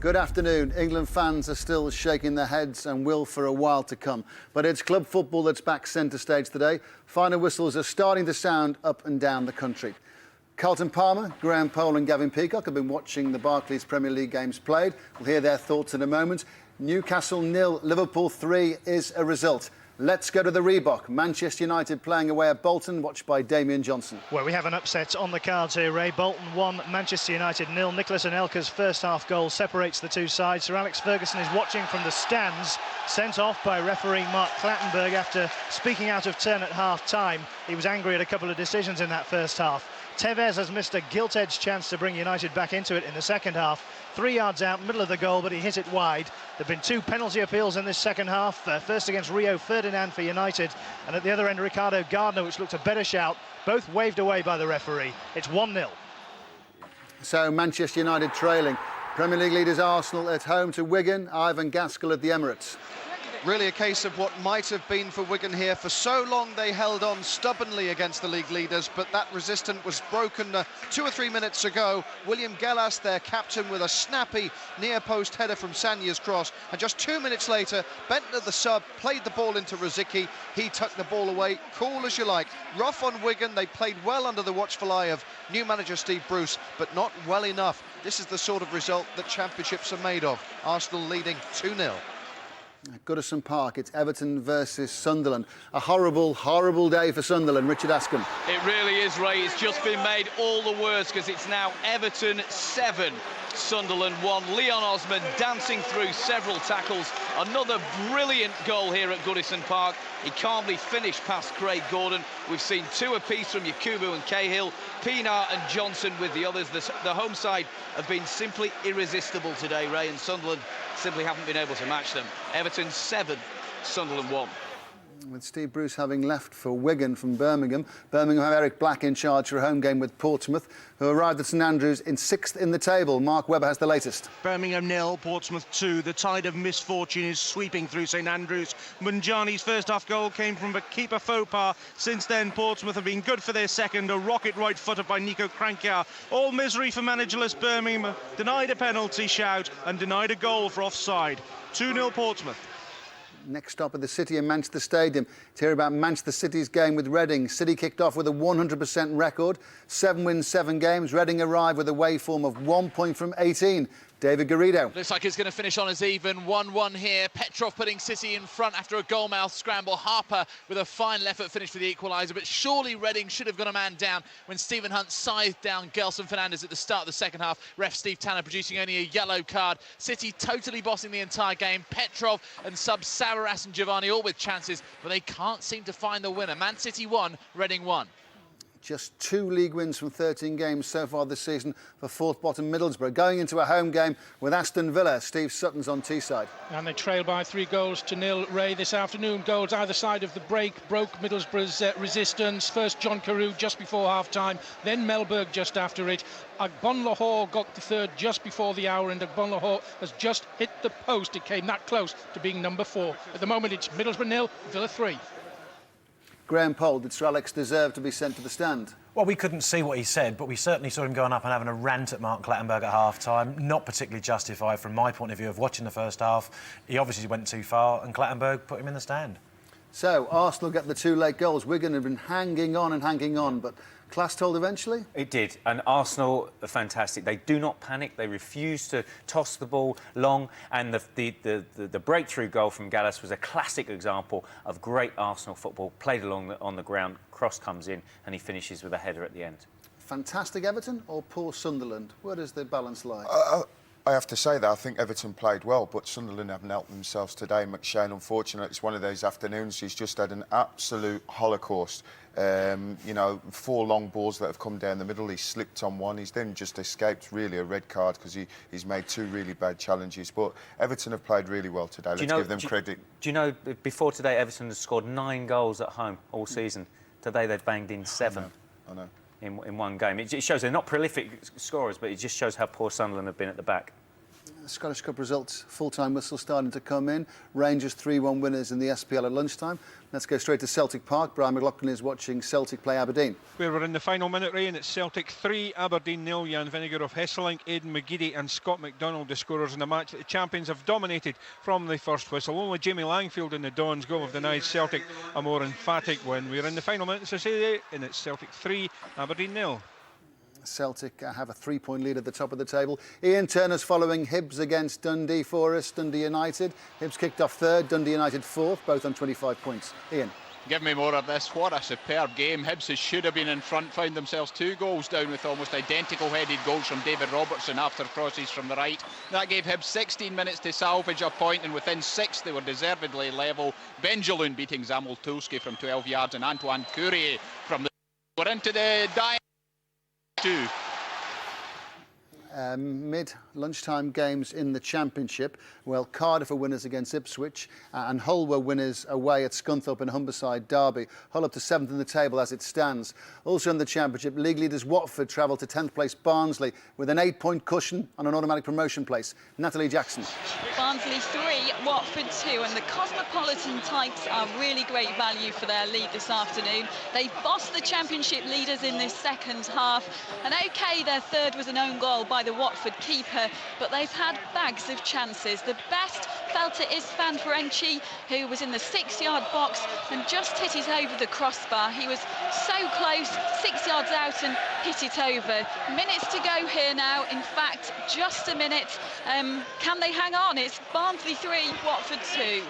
Good afternoon. England fans are still shaking their heads and will for a while to come. But it's club football that's back centre stage today. Final whistles are starting to sound up and down the country. Carlton Palmer, Graham Poll and Gavin Peacock have been watching the Barclays Premier League games played. We'll hear their thoughts in a moment. Newcastle 0, Liverpool 3 is a result. Let's go to the Reebok. Manchester United playing away at Bolton, watched by Damien Johnson. Well, we have an upset on the cards here, Ray. Bolton 1, Manchester United 0. Nicholas Anelka's first half goal separates the two sides. Sir Alex Ferguson is watching from the stands, sent off by referee Mark Clattenburg after speaking out of turn at half-time. He was angry at a couple of decisions in that first half. Tevez has missed a gilt-edged chance to bring United back into it in the second half. 3 yards out, middle of the goal, but he hit it wide. There have been 2 penalty appeals in this second half. First against Rio Ferdinand for United, and at the other end, Ricardo Gardner, which looked a better shout. Both waved away by the referee. It's 1-0. So, Manchester United trailing. Premier League leaders Arsenal at home to Wigan. Ivan Gaskell at the Emirates. Really a case of what might have been for Wigan here. For so long they held on stubbornly against the league leaders, but that resistance was broken 2 or 3 minutes ago. William Gallas, their captain, with a snappy near-post header from Sanya's cross, and just 2 minutes later, Bentner, the sub, played the ball into Rosicky. He tucked the ball away, cool as you like. Rough on Wigan, they played well under the watchful eye of new manager Steve Bruce, but not well enough. This is the sort of result that championships are made of. Arsenal leading 2-0. At Goodison Park, it's Everton versus Sunderland. A horrible, horrible day for Sunderland. Richard Askham. It really is, Ray. It's just been made all the worse because it's now Everton 7, Sunderland 1. Leon Osman dancing through several tackles. Another brilliant goal here at Goodison Park. He calmly finished past Craig Gordon. We've seen 2 apiece from Yakubu and Cahill, Pienaar and Johnson with the others. The home side have been simply irresistible today, Ray, and Sunderland simply haven't been able to match them. Everton 7, Sunderland 1. With Steve Bruce having left for Wigan from Birmingham, Birmingham have Eric Black in charge for a home game with Portsmouth, who arrived at St Andrews in 6th in the table. Mark Webber has the latest. Birmingham 0, Portsmouth 2. The tide of misfortune is sweeping through St Andrews. Munjani's first half goal came from a keeper faux pas. Since then, Portsmouth have been good for their second. A rocket right footed by Nico Kranjčar. All misery for managerless Birmingham. Denied a penalty shout and denied a goal for offside. 2-0 Portsmouth. Next stop at the City in Manchester Stadium to hear about Manchester City's game with Reading. City kicked off with a 100% record. 7 wins, 7 games. Reading arrived with a waveform of 1 point from 18. David Garrido. Looks like it's going to finish on as even. 1-1 here. Petrov putting City in front after a goalmouth scramble. Harper with a final effort finish for the equaliser, but surely Reading should have got a man down when Stephen Hunt scythed down Gelson Fernandes at the start of the second half. Ref Steve Tanner producing only a yellow card. City totally bossing the entire game. Petrov and subs Savaras and Giovanni all with chances, but they can't seem to find the winner. Man City 1, Reading 1. Just 2 league wins from 13 games so far this season for 4th bottom Middlesbrough. Going into a home game with Aston Villa. Steve Sutton's on Teesside. And they trail by 3 goals to 0. Ray, this afternoon, goals either side of the break broke Middlesbrough's resistance. First John Carew just before half-time, then Melberg just after it. Agbonlahor got the third just before the hour, and Agbonlahor has just hit the post. It came that close to being number 4. At the moment, it's Middlesbrough 0, Villa 3. Graham Poll, did Sir Alex deserve to be sent to the stand? Well, we couldn't see what he said, but we certainly saw him going up and having a rant at Mark Clattenburg at half-time. Not particularly justified from my point of view of watching the first half. He obviously went too far, and Clattenburg put him in the stand. So, Arsenal get the 2 late goals. Wigan have been hanging on, but class told eventually? It did, and Arsenal are fantastic. They do not panic. They refuse to toss the ball long, and the breakthrough goal from Gallas was a classic example of great Arsenal football played on the ground. Cross comes in, and he finishes with a header at the end. Fantastic Everton or poor Sunderland? Where does the balance lie? I have to say that I think Everton played well, but Sunderland haven't helped themselves today. McShane, unfortunately, it's one of those afternoons. He's just had an absolute holocaust. You know, 4 long balls that have come down the middle. He's slipped on one. He's then just escaped, really, a red card because he's made 2 really bad challenges. But Everton have played really well today. Let's give them credit. Do you know, before today, Everton has scored 9 goals at home all season. Today, they've banged in 7. I know. In one game. It shows they're not prolific scorers, but it just shows how poor Sunderland have been at the back. Scottish Cup results, full-time whistle starting to come in. Rangers 3-1 winners in the SPL at lunchtime. Let's go straight to Celtic Park. Brian McLaughlin is watching Celtic play Aberdeen. Where we're in the final minute, Ray, and it's Celtic 3, Aberdeen 0. Jan Vinegar of Hesselink, Aidan McGeady and Scott McDonald, the scorers in the match that the champions have dominated from the first whistle. Only Jamie Langfield and the Dons go have denied Celtic a more emphatic win. We're in the final minutes, I say, and it's Celtic 3, Aberdeen 0. Celtic have a 3-point lead at the top of the table. Ian Turner's following Hibs against Dundee for us, Dundee United. Hibs kicked off third, Dundee United fourth, both on 25 points. Ian. Give me more of this. What a superb game. Hibs should have been in front, found themselves 2 goals down with almost identical headed goals from David Robertson after crosses from the right. That gave Hibs 16 minutes to salvage a point, and within 6 they were deservedly level. Benjeloun beating Zamol Tulski from 12 yards and Antoine Courier from the... We're into the dying 2. Mid-lunchtime games in the Championship. Well, Cardiff are winners against Ipswich and Hull were winners away at Scunthorpe in Humberside Derby. Hull up to 7th in the table as it stands. Also in the Championship, league leaders Watford travel to 10th place Barnsley with an 8-point cushion on an automatic promotion place. Natalie Jackson. Barnsley 3, Watford 2, and the Cosmopolitan types are really great value for their lead this afternoon. They bossed the Championship leaders in this second half, and OK, their third was an own goal by the Watford keeper, but they've had bags of chances. The best felt it is Fan Ferenczi, who was in the 6-yard box and just hit it over the crossbar. He was so close, 6 yards out, and hit it over. Minutes to go here now. In fact, just a minute. Can they hang on? It's Barnsley 3, Watford 2.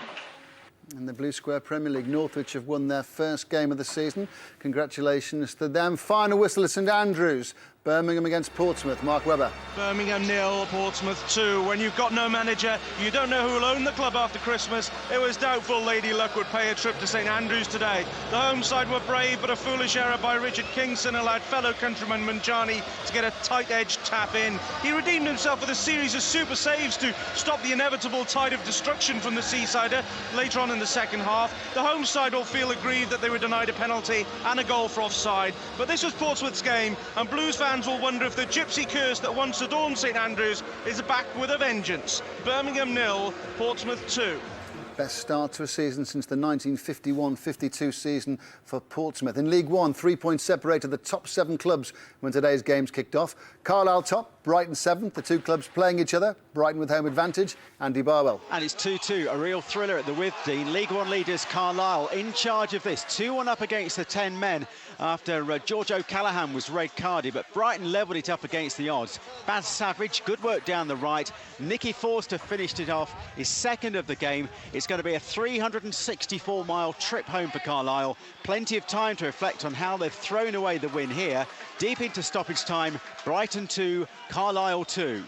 In the Blue Square Premier League, Northwich have won their first game of the season. Congratulations to them. Final whistle at St Andrews. Birmingham against Portsmouth. Mark Webber. Birmingham 0, Portsmouth 2. When you've got no manager, you don't know who will own the club after Christmas. It was doubtful Lady Luck would pay a trip to St Andrews today. The home side were brave, but a foolish error by Richard Kingston allowed fellow countryman Munjani to get a tight-edged tap in. He redeemed himself with a series of super saves to stop the inevitable tide of destruction from the Seasider later on in the second half. The home side will feel aggrieved that they were denied a penalty and a goal for offside. But this was Portsmouth's game, and Blues fans will wonder if the gypsy curse that once adorned St Andrews is back with a vengeance. Birmingham 0, Portsmouth 2. Best start to a season since the 1951-52 season for Portsmouth. In League One, 3 points separated the top 7 clubs when today's games kicked off. Carlisle top, Brighton 7th. The 2 clubs playing each other. Brighton with home advantage. Andy Barwell. And it's 2-2, a real thriller at the Withdean. League One leaders Carlisle in charge of this. 2-1 up against the 10 men after George O'Callaghan was red carded, but Brighton levelled it up against the odds. Baz Savage, good work down the right. Nicky Forster finished it off, his second of the game. It's going to be a 364-mile trip home for Carlisle. Plenty of time to reflect on how they've thrown away the win here. Deep into stoppage time, Brighton 2, Carlisle 2.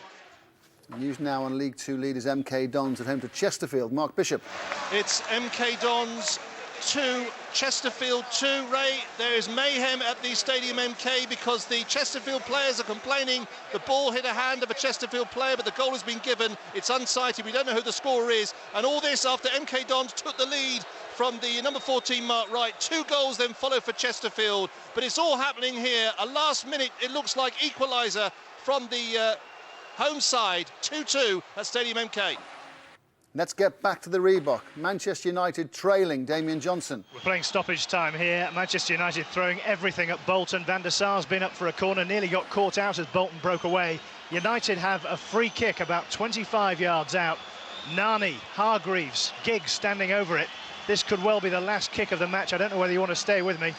News now on League 2 leaders MK Dons at home to Chesterfield. Mark Bishop. It's MK Dons 2, Chesterfield 2. Ray, there is mayhem at the Stadium MK because the Chesterfield players are complaining the ball hit a hand of a Chesterfield player, but the goal has been given. It's unsighted. We don't know who the scorer is. And all this after MK Dons took the lead from the number 14 Mark Wright. 2 goals then follow for Chesterfield. But it's all happening here. A last minute, it looks like, equaliser from the home side. 2-2 at Stadium MK. Let's get back to the Reebok. Manchester United trailing. Damien Johnson. We're playing stoppage time here. Manchester United throwing everything at Bolton. Van der Sar's been up for a corner, nearly got caught out as Bolton broke away. United have a free kick about 25 yards out. Nani, Hargreaves, Giggs standing over it. This could well be the last kick of the match. I don't know whether you want to stay with me.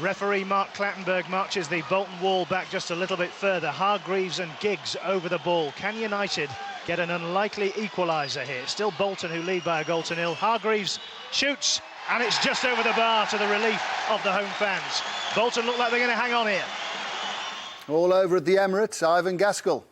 Referee Mark Clattenburg marches the Bolton wall back just a little bit further. Hargreaves and Giggs over the ball. Can United get an unlikely equaliser here? It's still Bolton who lead by a goal to nil. Hargreaves shoots, and it's just over the bar to the relief of the home fans. Bolton look like they're going to hang on here. All over at the Emirates, Ivan Gaskell.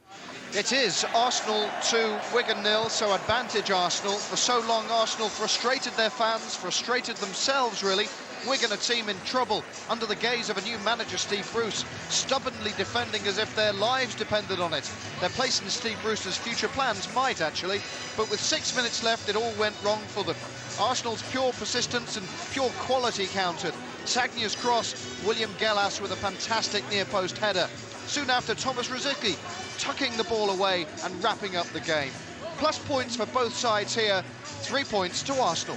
It is Arsenal 2, Wigan 0, so advantage Arsenal. For so long, Arsenal frustrated their fans, frustrated themselves, really. Wigan, a team in trouble under the gaze of a new manager, Steve Bruce, stubbornly defending as if their lives depended on it. Their place in Steve Bruce's future plans might, actually, but with 6 minutes left, it all went wrong for them. Arsenal's pure persistence and pure quality countered. Sagnier's cross, William Gallas with a fantastic near-post header. Soon after, Thomas Rosicky tucking the ball away and wrapping up the game. Plus points for both sides here, 3 points to Arsenal.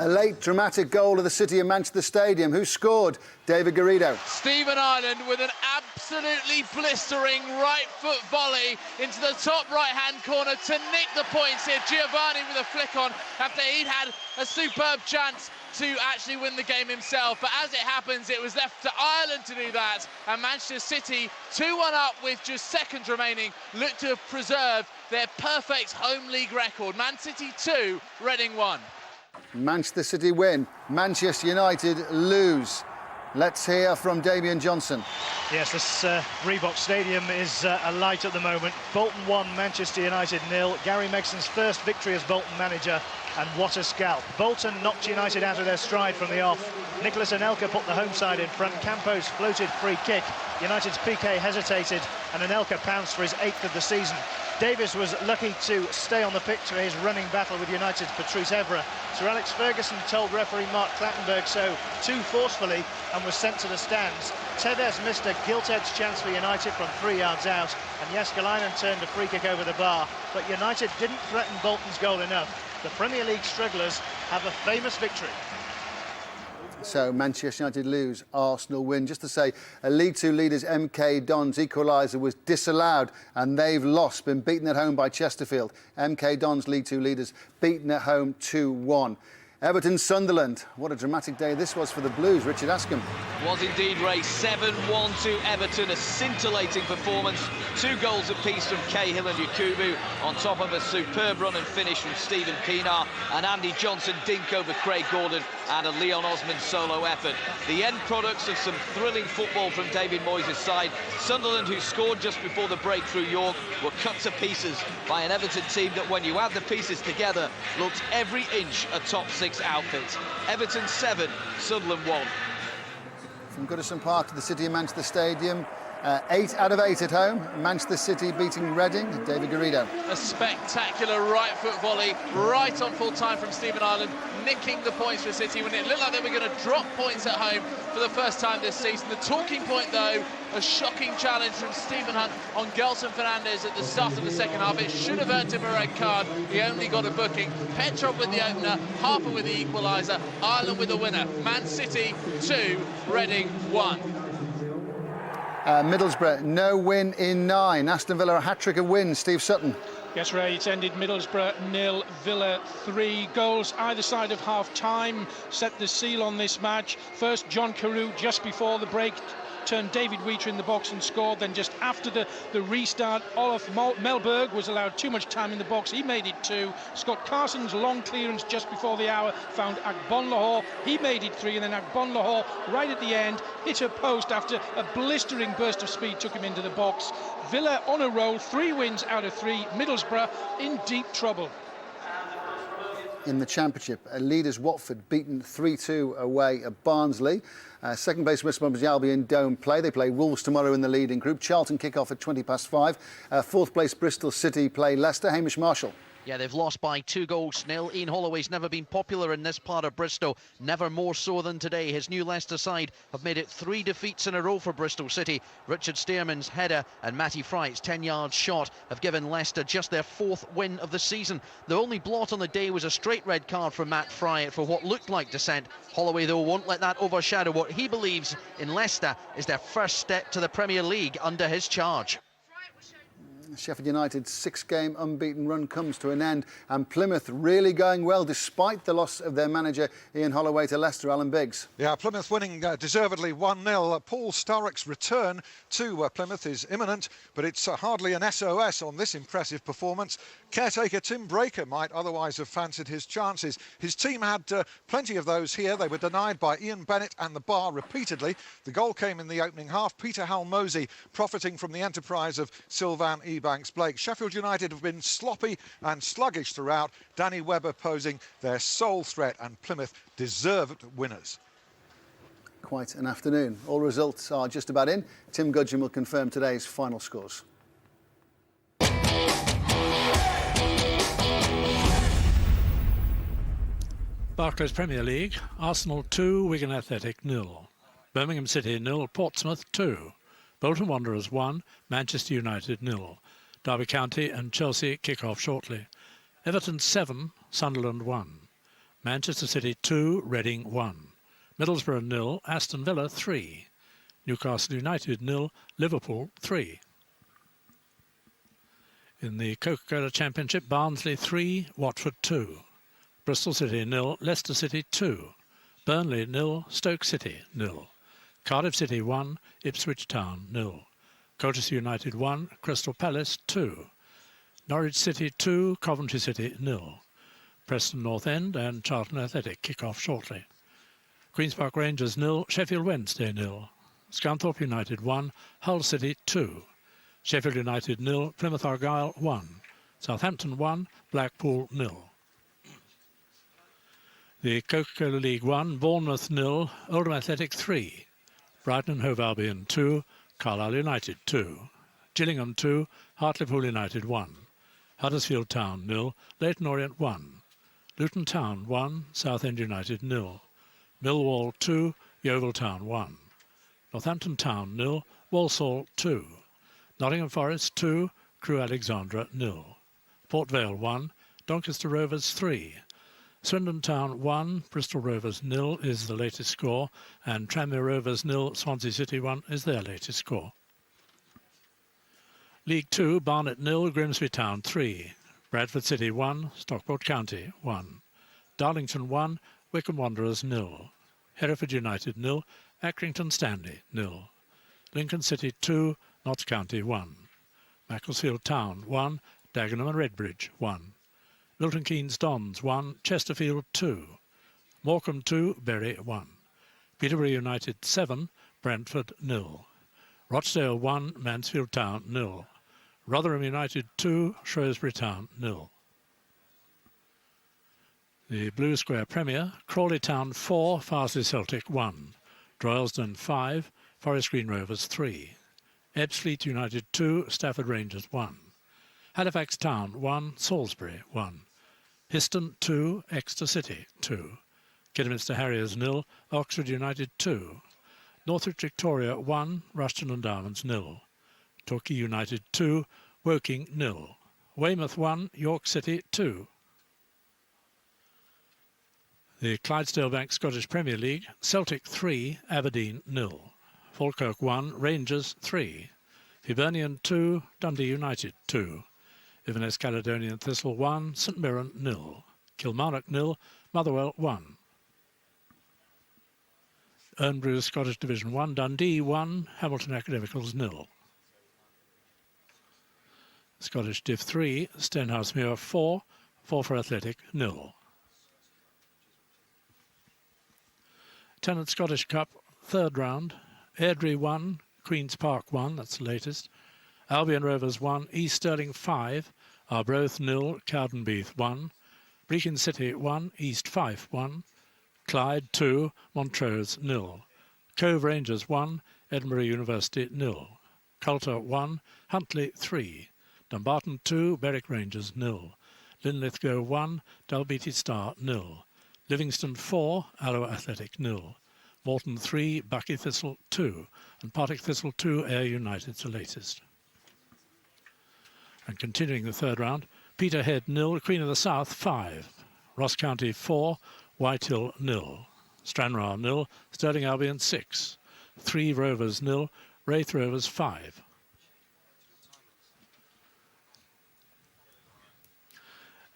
A late dramatic goal of the City of Manchester Stadium. Who scored? David Garrido. Stephen Ireland with an absolutely blistering right foot volley into the top right-hand corner to nick the points here. Giovanni with a flick on after he'd had a superb chance to actually win the game himself. But as it happens, it was left to Ireland to do that. And Manchester City, 2-1 up with just seconds remaining, look to have preserved their perfect home league record. Man City 2, Reading 1. Manchester City win. Manchester United lose. Let's hear from Damian Johnson. Yes, this Reebok Stadium is alight at the moment. Bolton 1, Manchester United 0. Gary Megson's first victory as Bolton manager, and what a scalp. Bolton knocked United out of their stride from the off. Nicholas Anelka put the home side in front. Campos floated free kick. United's PK hesitated, and Anelka pounced for his 8th of the season. Davies was lucky to stay on the pitch for his running battle with United's Patrice Evra. Sir Alex Ferguson told referee Mark Clattenburg so too forcefully and was sent to the stands. Tevez missed a gilt-edged chance for United from 3 yards out, and Jääskeläinen turned a free kick over the bar. But United didn't threaten Bolton's goal enough. The Premier League strugglers have a famous victory. So Manchester United lose, Arsenal win. Just to say, League Two leaders MK Dons equaliser was disallowed, and they've lost, been beaten at home by Chesterfield. MK Dons, League Two leaders, beaten at home 2-1. Everton Sunderland. What a dramatic day this was for the Blues. Richard Askham. Was indeed, Ray. 7-1 to Everton. A scintillating performance. 2 goals apiece from Cahill and Yakubu, on top of a superb run and finish from Stephen Pienaar, and Andy Johnson dink over Craig Gordon, and a Leon Osmond solo effort. The end products of some thrilling football from David Moyes' side. Sunderland, who scored just before the break through York, were cut to pieces by an Everton team that, when you add the pieces together, looked every inch a top 6 outfit. Everton 7, Sunderland 1. From Goodison Park to the City of Manchester Stadium, 8 out of 8 at home. Manchester City beating Reading. David Garrido. A spectacular right foot volley right on full time from Stephen Ireland, nicking the points for City when it looked like they were going to drop points at home for the first time this season. The talking point, though, a shocking challenge from Stephen Hunt on Gelson Fernandes at the start of the second half. It should have earned him a red card. He only got a booking. Petrov with the opener, Harper with the equaliser, Ireland with the winner. Man City 2, Reading 1. Middlesbrough, no win in 9. Aston Villa, a hat-trick of wins. Steve Sutton. Yes, Ray, it's ended Middlesbrough 0, Villa 3. Goals either side of half-time set the seal on this match. First, John Carew just before the break turned David Wheater in the box and scored. Then just after the restart, Olaf Melberg was allowed too much time in the box. He made it 2. Scott Carson's long clearance just before the hour found Agbonlahor. He made it 3, and then Agbonlahor right at the end hit a post after a blistering burst of speed took him into the box. Villa on a roll, 3 wins out of 3. Middlesbrough in deep trouble. In the Championship, leaders Watford beaten 3-2 away at Barnsley. Second place West Bromwich Albion don't play. They play Wolves tomorrow in the leading group. Charlton kick off at 5:20. Fourth place Bristol City play Leicester. Hamish Marshall. Yeah, they've lost by 2-0. Ian Holloway's never been popular in this part of Bristol, never more so than today. His new Leicester side have made it 3 defeats in a row for Bristol City. Richard Stearman's header and Matty Fright's 10-yard shot have given Leicester just their 4th win of the season. The only blot on the day was a straight red card from Matt Fryatt for what looked like dissent. Holloway, though, won't let that overshadow what he believes in Leicester is their first step to the Premier League under his charge. Sheffield United's 6-game unbeaten run comes to an end, and Plymouth really going well despite the loss of their manager Ian Holloway to Leicester. Alan Biggs. Yeah, Plymouth winning deservedly 1-0. Paul Sturrock's return to Plymouth is imminent, but it's hardly an SOS on this impressive performance. Caretaker Tim Breaker might otherwise have fancied his chances. His team had plenty of those here. They were denied by Ian Bennett and the bar repeatedly. The goal came in the opening half. Peter Halmosey profiting from the enterprise of Sylvain Ebanks-Blake. Sheffield United have been sloppy and sluggish throughout. Danny Webber posing their sole threat, and Plymouth deserved winners. Quite an afternoon. All results are just about in. Tim Gudgeon will confirm today's final scores. Barclays Premier League, Arsenal 2, Wigan Athletic 0. Birmingham City 0, Portsmouth 2. Bolton Wanderers 1, Manchester United 0. Derby County and Chelsea kick off shortly. Everton 7, Sunderland 1. Manchester City 2, Reading 1. Middlesbrough 0, Aston Villa 3. Newcastle United 0, Liverpool 3. In the Coca-Cola Championship, Barnsley 3, Watford 2. Bristol City 0, Leicester City 2. Burnley 0, Stoke City 0. Cardiff City 1, Ipswich Town 0. Colchester United 1, Crystal Palace 2. Norwich City 2, Coventry City 0. Preston North End and Charlton Athletic kick off shortly. Queen's Park Rangers 0, Sheffield Wednesday 0. Scunthorpe United 1, Hull City 2. Sheffield United 0, Plymouth Argyle 1. Southampton 1, Blackpool 0. The Coca-Cola League 1, Bournemouth 0, Oldham Athletic 3. Brighton and Hove Albion 2, Carlisle United 2. Gillingham 2, Hartlepool United 1. Huddersfield Town 0, Leyton Orient 1. Luton Town 1, Southend United 0. Millwall 2, Yeovil Town 1. Northampton Town 0, Walsall 2. Nottingham Forest 2, Crewe Alexandra 0. Port Vale 1, Doncaster Rovers 3. Swindon Town 1, Bristol Rovers 0 is the latest score, and Tranmere Rovers 0, Swansea City 1 is their latest score. League 2, Barnet 0, Grimsby Town 3. Bradford City 1, Stockport County 1. Darlington 1, Wycombe Wanderers 0. Hereford United 0, Accrington Stanley 0. Lincoln City 2, Notts County 1. Macclesfield Town 1, Dagenham and Redbridge 1. Milton Keynes Dons 1, Chesterfield 2. Morecambe 2, Bury 1. Peterborough United 7, Brentford 0. Rochdale 1, Mansfield Town 0. Rotherham United 2, Shrewsbury Town 0. The Blue Square Premier, Crawley Town 4, Farsley Celtic 1. Droylsden 5, Forest Green Rovers 3. Ebbsfleet United 2, Stafford Rangers 1. Halifax Town 1, Salisbury 1. Histon 2, Exeter City 2. Kidderminster Harriers 0, Oxford United 2. Northwich Victoria 1, Rushton and Diamonds 0. Torquay United 2, Woking 0. Weymouth 1, York City 2. The Clydesdale Bank Scottish Premier League, Celtic 3, Aberdeen 0. Falkirk 1, Rangers 3. Hibernian 2, Dundee United 2. Inverness Caledonian Thistle 1, St Mirren 0. Kilmarnock 0, Motherwell 1. Ernbrew Scottish Division 1, Dundee 1, Hamilton Academicals 0. Scottish Div 3, Stenhousemuir 4, Forfar Athletic 0. Tennant Scottish Cup, third round, Airdrie 1, Queen's Park 1, that's the latest. Albion Rovers 1, East Stirling 5, Arbroath 0, Cowdenbeath 1. Brechin City 1, East Fife 1. Clyde 2, Montrose 0. Cove Rangers 1, Edinburgh University 0. Coulter 1, Huntley 3. Dumbarton 2, Berwick Rangers 0. Linlithgow 1, Dalbeattie Star 0. Livingston 4, Alloa Athletic 0. Morton 3, Buckie Thistle 2. And Partick Thistle 2, Ayr United's the latest. And continuing the third round, Peterhead 0, Queen of the South 5. Ross County 4, Whitehill 0. Stranraer 0, Stirling Albion 6. 3 Rovers 0, Wraith Rovers 5.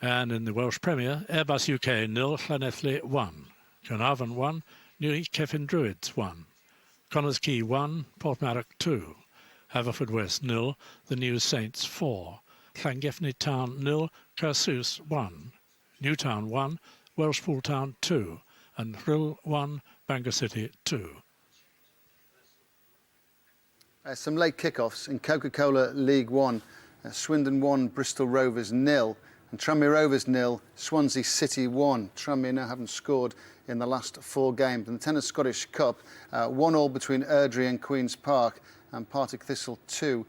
And in the Welsh Premier, Airbus UK 0, Llanelli 1. Carnarvon 1, New Keffin Druids 1. Connors Quay 1, Portmarnock 2. Haverfordwest 0, the New Saints 4. Llangefni Town 0, Carsws 1. Newtown 1, Welshpool Town 2. And Rhyl 1, Bangor City 2. Some late kickoffs in Coca-Cola League 1. Swindon 1, Bristol Rovers 0. And Tranmere Rovers 0, Swansea City 1. Tranmere now haven't scored in the last 4 games. In the Tennis Scottish Cup, 1-1 between Airdrie and Queen's Park, and Partick Thistle 2,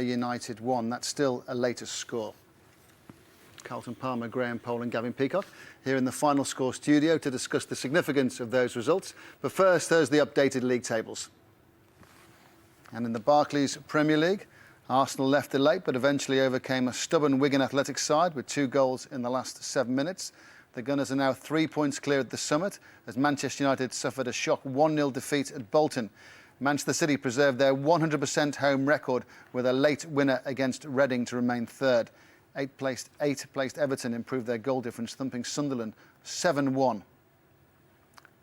United 1. That's still a latest score. Carlton Palmer, Graham Pole and Gavin Peacock here in the Final Score studio to discuss the significance of those results. But first, there's the updated league tables. And in the Barclays Premier League, Arsenal left it late but eventually overcame a stubborn Wigan Athletic side with 2 goals in the last 7 minutes. The Gunners are now 3 points clear at the summit as Manchester United suffered a shock 1-0 defeat at Bolton. Manchester City preserved their 100% home record with a late winner against Reading to remain third. 8th placed Everton improved their goal difference, thumping Sunderland 7-1.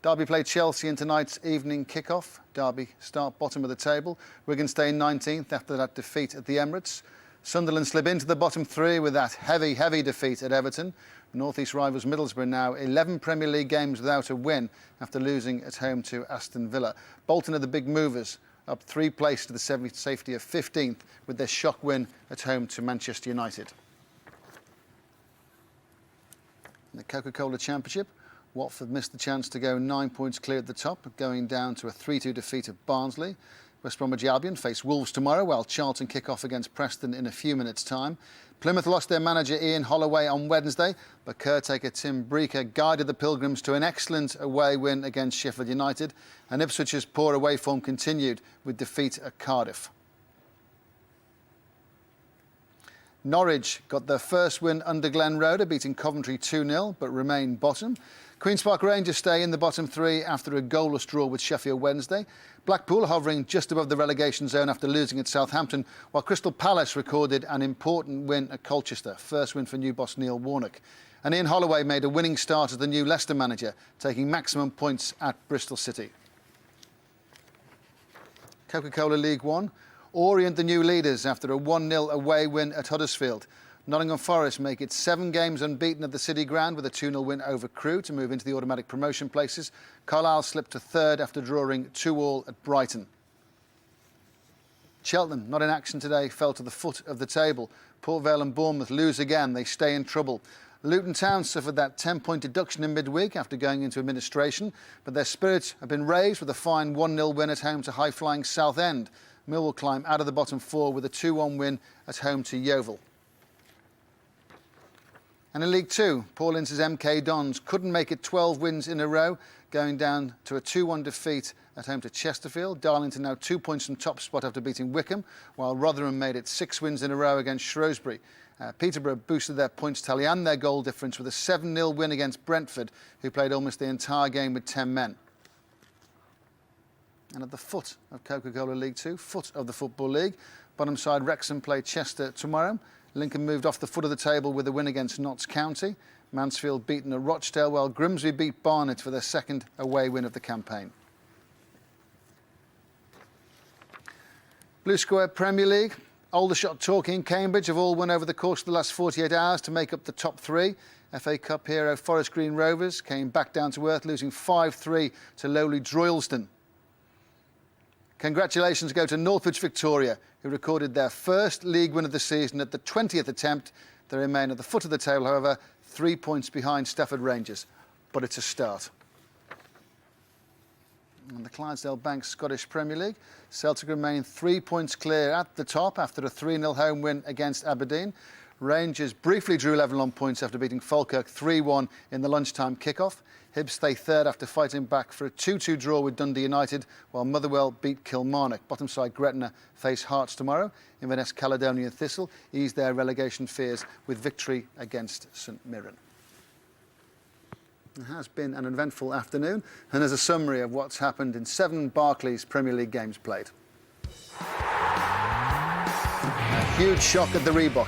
Derby played Chelsea in tonight's evening kick-off. Derby start bottom of the table. Wigan stay 19th after that defeat at the Emirates. Sunderland slip into the bottom 3 with that heavy defeat at Everton. North East rivals Middlesbrough now 11 Premier League games without a win after losing at home to Aston Villa. Bolton are the big movers, up 3 places to the safety of 15th with their shock win at home to Manchester United. In the Coca-Cola Championship, Watford missed the chance to go 9 points clear at the top, going down to a 3-2 defeat of Barnsley. West Bromwich Albion face Wolves tomorrow, while Charlton kick off against Preston in a few minutes' time. Plymouth lost their manager Ian Holloway on Wednesday, but caretaker Tim Breaker guided the Pilgrims to an excellent away win against Sheffield United, and Ipswich's poor away form continued with defeat at Cardiff. Norwich got their first win under Glenn Roeder, beating Coventry 2-0, but remain bottom. Queen's Park Rangers stay in the bottom 3 after a goalless draw with Sheffield Wednesday. Blackpool hovering just above the relegation zone after losing at Southampton, while Crystal Palace recorded an important win at Colchester, first win for new boss Neil Warnock. And Ian Holloway made a winning start as the new Leicester manager, taking maximum points at Bristol City. Coca-Cola League One. Orient the new leaders after a 1-0 away win at Huddersfield. Nottingham Forest make it 7 games unbeaten at the City Ground with a 2-0 win over Crewe to move into the automatic promotion places. Carlisle slipped to 3rd after drawing 2-2 at Brighton. Cheltenham, not in action today, fell to the foot of the table. Port Vale and Bournemouth lose again. They stay in trouble. Luton Town suffered that 10-point deduction in midweek after going into administration, but their spirits have been raised with a fine 1-0 win at home to high-flying Southend. Millwall climb out of the bottom 4 with a 2-1 win at home to Yeovil. And in League Two, Paul Ince's MK Dons couldn't make it 12 wins in a row, going down to a 2-1 defeat at home to Chesterfield. Darlington now 2 points from top spot after beating Wickham, while Rotherham made it 6 wins in a row against Shrewsbury. Peterborough boosted their points tally and their goal difference with a 7-0 win against Brentford, who played almost the entire game with 10 men. And at the foot of Coca-Cola League Two, foot of the Football League, bottom side Wrexham play Chester tomorrow. Lincoln moved off the foot of the table with a win against Notts County. Mansfield beaten at Rochdale, while Grimsby beat Barnet for their 2nd away win of the campaign. Blue Square Premier League. Aldershot, Torquay and Cambridge have all won over the course of the last 48 hours to make up the top 3. FA Cup hero Forest Green Rovers came back down to earth, losing 5-3 to lowly Droylsden. Congratulations go to Northwich Victoria, who recorded their first league win of the season at the 20th attempt. They remain at the foot of the table, however, 3 points behind Stafford Rangers. But it's a start. In the Clydesdale Bank Scottish Premier League, Celtic remain 3 points clear at the top after a 3-0 home win against Aberdeen. Rangers briefly drew level on points after beating Falkirk 3-1 in the lunchtime kickoff. Hibs stay 3rd after fighting back for a 2-2 draw with Dundee United, while Motherwell beat Kilmarnock. Bottom side Gretna face Hearts tomorrow. Inverness Caledonian Thistle ease their relegation fears with victory against St Mirren. It has been an eventful afternoon, and there's a summary of what's happened in 7 Barclays Premier League games played. A huge shock at the Reebok.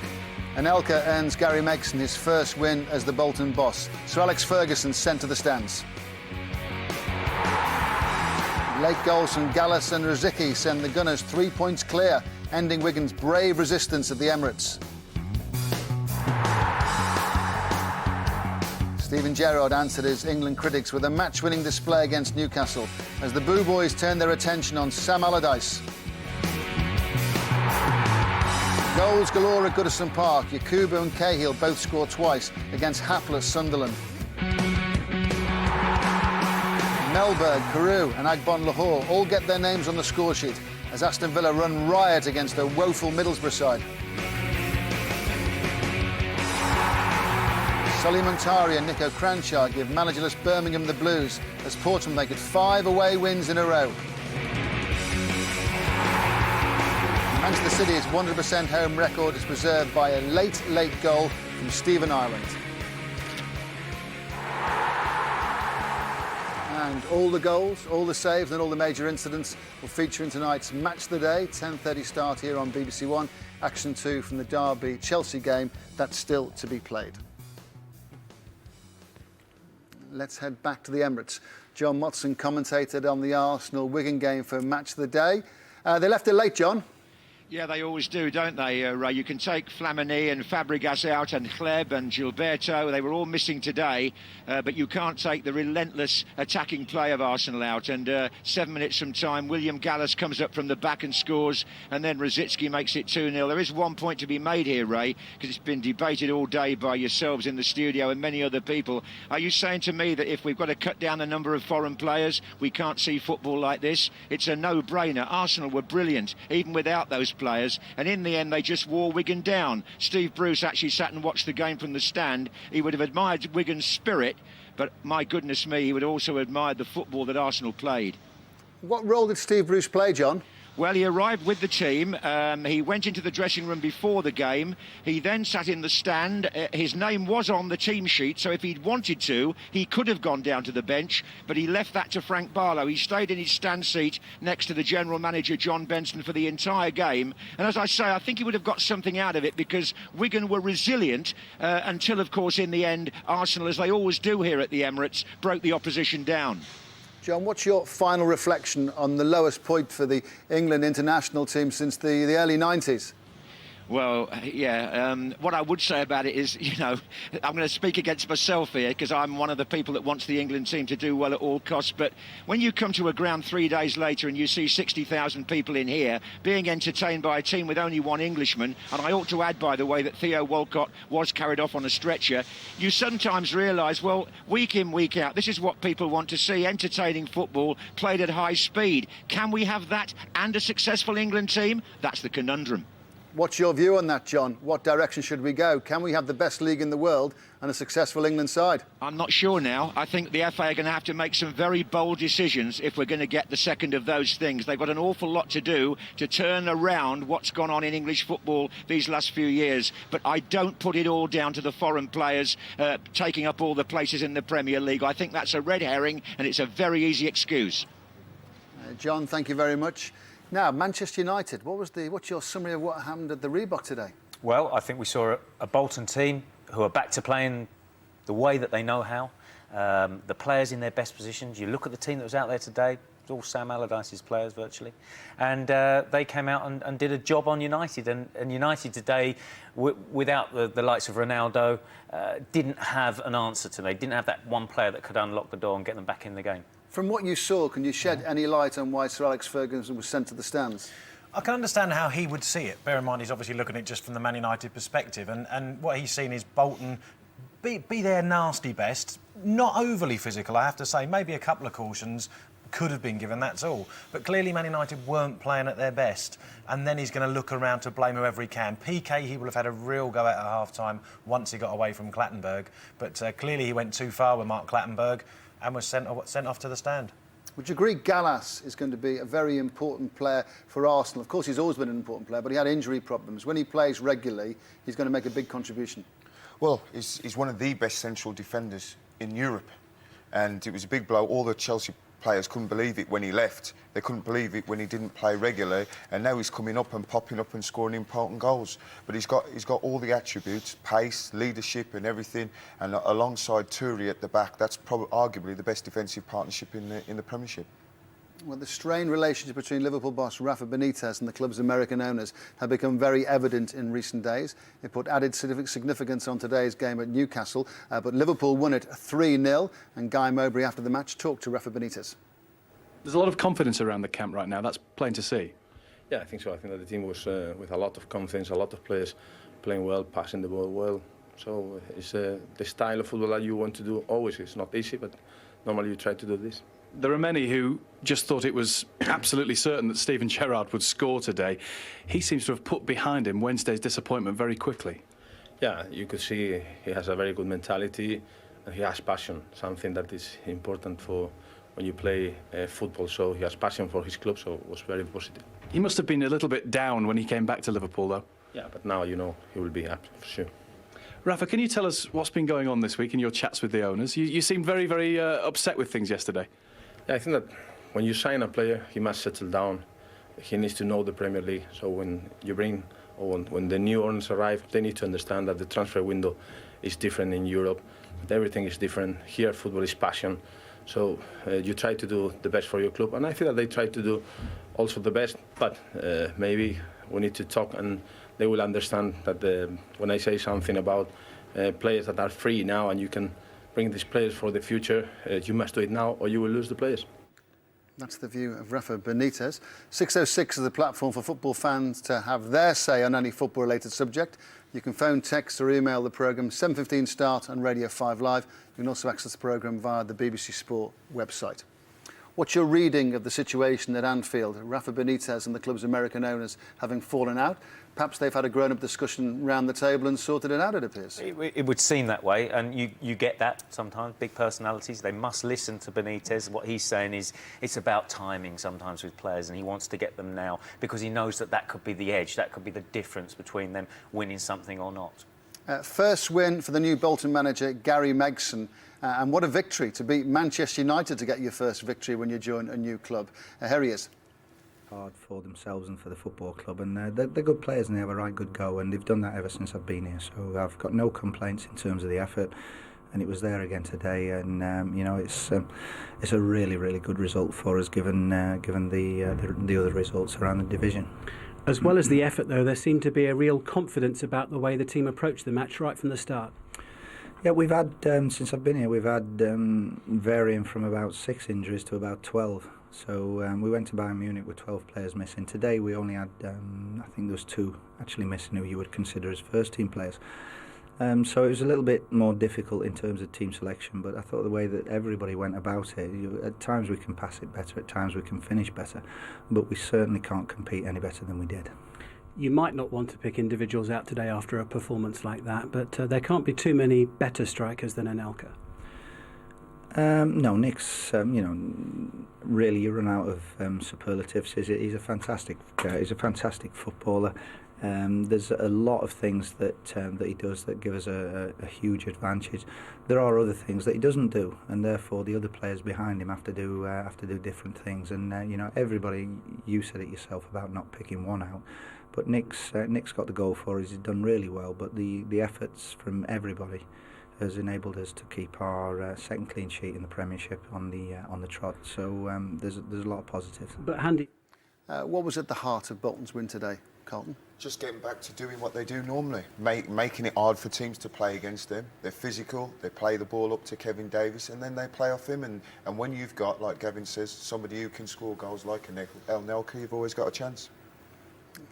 Anelka earns Gary Megson his first win as the Bolton boss. Sir Alex Ferguson sent to the stands. Late goals from Gallas and Rosicky send the Gunners 3 points clear, ending Wigan's brave resistance at the Emirates. Steven Gerrard answered his England critics with a match-winning display against Newcastle as the Boo Boys turned their attention on Sam Allardyce. Goals galore at Goodison Park. Yakubu and Cahill both scored twice against hapless Sunderland. Melberg, Carew and Agbon Lahore all get their names on the scoresheet as Aston Villa run riot against a woeful Middlesbrough side. Solly Montari and Nico Cranshaw give managerless Birmingham the blues as Portsmouth make it 5 away wins in a row. Manchester City's 100% home record is preserved by a late goal from Stephen Ireland. And all the goals, all the saves and all the major incidents will feature in tonight's Match of the Day, 10:30 start here on BBC One. Action 2 from the Derby-Chelsea game, that's still to be played. Let's head back to the Emirates. John Motson commentated on the Arsenal-Wigan game for Match of the Day. They left it late, John. Yeah, they always do, don't they, Ray? You can take Flamini and Fabregas out and Hleb and Gilberto. They were all missing today, but you can't take the relentless attacking play of Arsenal out. And 7 minutes from time, William Gallas comes up from the back and scores, and then Rosicky makes it 2-0. There is 1 point to be made here, Ray, because it's been debated all day by yourselves in the studio and many other people. Are you saying to me that if we've got to cut down the number of foreign players, we can't see football like this? It's a no-brainer. Arsenal were brilliant, even without those players, and in the end they just wore Wigan down. Steve Bruce actually sat and watched the game from the stand. He would have admired Wigan's spirit, but my goodness me, he would also admire the football that Arsenal played. What role did Steve Bruce play, John? Well, he arrived with the team. He went into the dressing room before the game. He then sat in the stand. His name was on the team sheet, so if he'd wanted to, he could have gone down to the bench, but he left that to Frank Barlow. He stayed in his stand seat next to the general manager, John Benson, for the entire game. And as I say, I think he would have got something out of it, because Wigan were resilient until, of course, in the end, Arsenal, as they always do here at the Emirates, broke the opposition down. John, what's your final reflection on the lowest point for the England international team since the early 90s? Well, yeah, what I would say about it is, you know, I'm going to speak against myself here because I'm one of the people that wants the England team to do well at all costs. But when you come to a ground 3 days later and you see 60,000 people in here being entertained by a team with only one Englishman, and I ought to add, by the way, that Theo Walcott was carried off on a stretcher, you sometimes realise, well, week in, week out, this is what people want to see, entertaining football played at high speed. Can we have that and a successful England team? That's the conundrum. What's your view on that, John? What direction should we go? Can we have the best league in the world and a successful England side? I'm not sure now. I think the FA are going to have to make some very bold decisions if we're going to get the second of those things. They've got an awful lot to do to turn around what's gone on in English football these last few years. But I don't put it all down to the foreign players taking up all the places in the Premier League. I think that's a red herring, and it's a very easy excuse. John, thank you very much. Now, Manchester United, what's your summary of what happened at the Reebok today? Well, I think we saw a Bolton team who are back to playing the way that they know how. The players in their best positions. You look at the team that was out there today, it's all Sam Allardyce's players virtually. And they came out and did a job on United. And United today, without the likes of Ronaldo, didn't have an answer to them. They didn't have that one player that could unlock the door and get them back in the game. From what you saw, can you shed any light on why Sir Alex Ferguson was sent to the stands? I can understand how he would see it. Bear in mind, he's obviously looking at it just from the Man United perspective. And what he's seen is Bolton be their nasty best, not overly physical, I have to say. Maybe a couple of cautions could have been given, that's all. But clearly Man United weren't playing at their best. And then he's going to look around to blame whoever he can. PK, he will have had a real go at half-time once he got away from Clattenburg. But clearly he went too far with Mark Clattenburg and was sent off to the stand. Would you agree Gallas is going to be a very important player for Arsenal? Of course, he's always been an important player, but he had injury problems. When he plays regularly, he's going to make a big contribution. Well, he's one of the best central defenders in Europe. And it was a big blow. All the Chelsea players couldn't believe it when he left. They couldn't believe it when he didn't play regularly. And now he's coming up and popping up and scoring important goals. But he's got all the attributes, pace, leadership and everything. And alongside Toure at the back, that's probably arguably the best defensive partnership in the Premiership. Well, the strained relationship between Liverpool boss Rafa Benitez and the club's American owners have become very evident in recent days. It put added significance on today's game at Newcastle, but Liverpool won it 3-0, and Guy Mowbray, after the match, talked to Rafa Benitez. There's a lot of confidence around the camp right now. That's plain to see. Yeah, I think so. I think that the team was with a lot of confidence, a lot of players playing well, passing the ball well. So it's the style of football that you want to do always. It's not easy, but normally you try to do this. There are many who just thought it was absolutely certain that Steven Gerrard would score today. He seems to have put behind him Wednesday's disappointment very quickly. Yeah, you could see he has a very good mentality and he has passion, something that is important for when you play football. So he has passion for his club, so it was very positive. He must have been a little bit down when he came back to Liverpool, though. Yeah, but now, you know, he will be happy for sure. Rafa, can you tell us what's been going on this week in your chats with the owners? You seemed very, very upset with things yesterday. Yeah, I think that when you sign a player, he must settle down. He needs to know the Premier League. So when you bring, or when the new owners arrive, they need to understand that the transfer window is different in Europe. Everything is different. Here, football is passion. So you try to do the best for your club. And I feel that they try to do also the best. But maybe we need to talk, and they will understand that when I say something about players that are free now and you can bring these players for the future, you must do it now or you will lose the players. That's the view of Rafa Benitez. 606 is the platform for football fans to have their say on any football-related subject. You can phone, text or email the programme 7:15 start on Radio 5 Live. You can also access the programme via the BBC Sport website. What's your reading of the situation at Anfield? Rafa Benitez and the club's American owners having fallen out. Perhaps they've had a grown-up discussion round the table and sorted it out, it appears. It would seem that way, and you get that sometimes. Big personalities, they must listen to Benitez. What he's saying is it's about timing sometimes with players, and he wants to get them now because he knows that could be the edge, that could be the difference between them winning something or not. First win for the new Bolton manager, Gary Megson. And what a victory to beat Manchester United to get your first victory when you join a new club. Here he is. Hard for themselves and for the football club, and they're good players and they have a right good go, and they've done that ever since I've been here, so I've got no complaints in terms of the effort, and it was there again today, and you know, it's a really good result for us given the other results around the division. As well as the effort, though, there seemed to be a real confidence about the way the team approached the match right from the start. Yeah, we've had, since I've been here, we've had varying from about 6 injuries to about 12. So we went to Bayern Munich with 12 players missing. Today we only had, I think there was 2 actually missing who you would consider as first-team players. So it was a little bit more difficult in terms of team selection, but I thought the way that everybody went about it, at times we can pass it better, at times we can finish better, but we certainly can't compete any better than we did. You might not want to pick individuals out today after a performance like that, but there can't be too many better strikers than Anelka. No, Nick's, you know, really you run out of superlatives. He's a fantastic footballer. There's a lot of things that he does that give us a huge advantage. There are other things that he doesn't do, and therefore the other players behind him have to do different things. And you know, everybody, you said it yourself about not picking one out, but Nick's got the goal for us. He's done really well, but the efforts from everybody has enabled us to keep our second clean sheet in the Premiership on the trot. So there's a lot of positives. But Handy, what was at the heart of Bolton's win today, Carlton? Just getting back to doing what they do normally, making it hard for teams to play against them. They're physical, they play the ball up to Kevin Davies, and then they play off him. And when you've got, like Gavin says, somebody who can score goals like Anelka, you've always got a chance.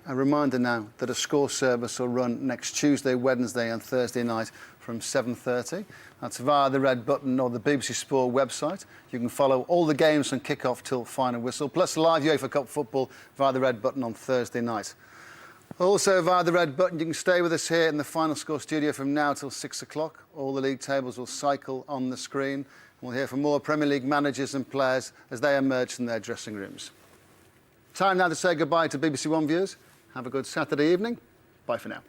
A reminder now that a score service will run next Tuesday, Wednesday and Thursday night from 7:30. That's via the red button or the BBC Sport website. You can follow all the games from kick-off till final whistle, plus live UEFA Cup football via the red button on Thursday night. Also via the red button, you can stay with us here in the Final Score studio from now till 6 o'clock. All the league tables will cycle on the screen. We'll hear from more Premier League managers and players as they emerge from their dressing rooms. Time now to say goodbye to BBC One viewers. Have a good Saturday evening. Bye for now.